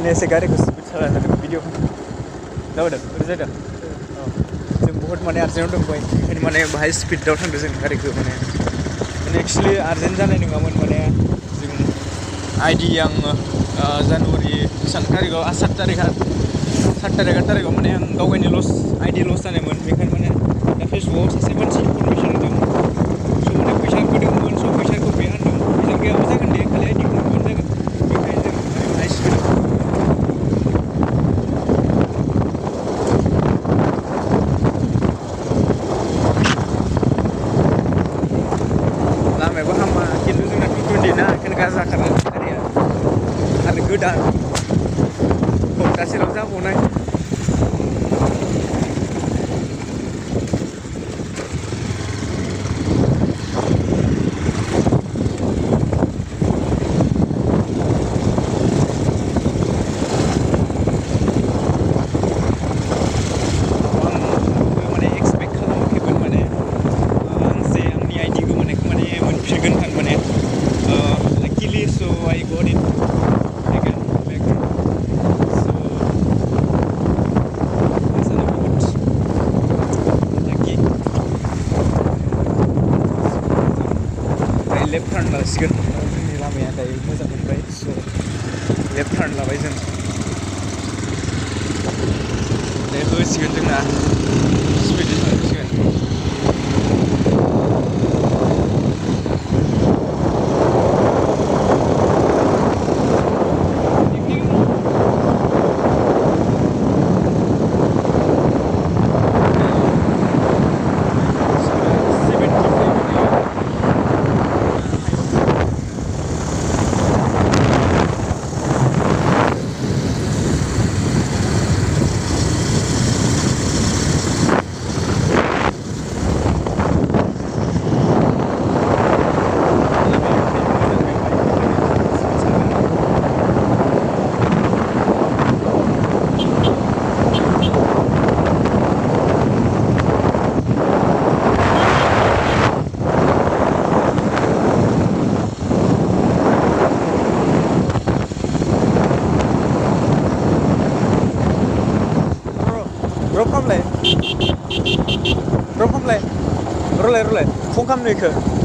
माने एसे गारिखौ स्पिड सालायनानै भिडिअ जाबाय जादों जों बहुत माने आर्जेन्टआव दंबाय ओंखायनो माने बाहाय स्पिडआव थांदों जों गारिखौ माने एक्सुवेलि आर्जेन्ट जानाय नङामोन माने जों आइडि आङो जानुवारि बेसेबां थारिखआव 7 थारिखआव माने आं गावगायनि आइडि लस जानायमोन बेखायनो माने दा फेसबुकआव सासे मानसि इनफरमेसन होदों स' माने फैसा होदोंमोन स' फैसाखौ बे होनदों फैसा गैयाबो जागोन दे खालि आइडिखौ होबानो जागोन बेखायनो जों माने बाहाय स्पिडआव लामायाबो हामा खिन्थु जोंना 220 ना ओंखायनो गाज्रि खारो गारिया आरो गोदान सप्तासेल' जाबावनाय लेफ्ट टार्न लासिगोन जोंनि लामाया दायो मोजां मोनबाय स' लेफ्ट टार्न लाबाय जों दे होसिगोन जोंना स्पिडै थांसिगोन Drop खालामलाय रुलाय फन खालामनो इखो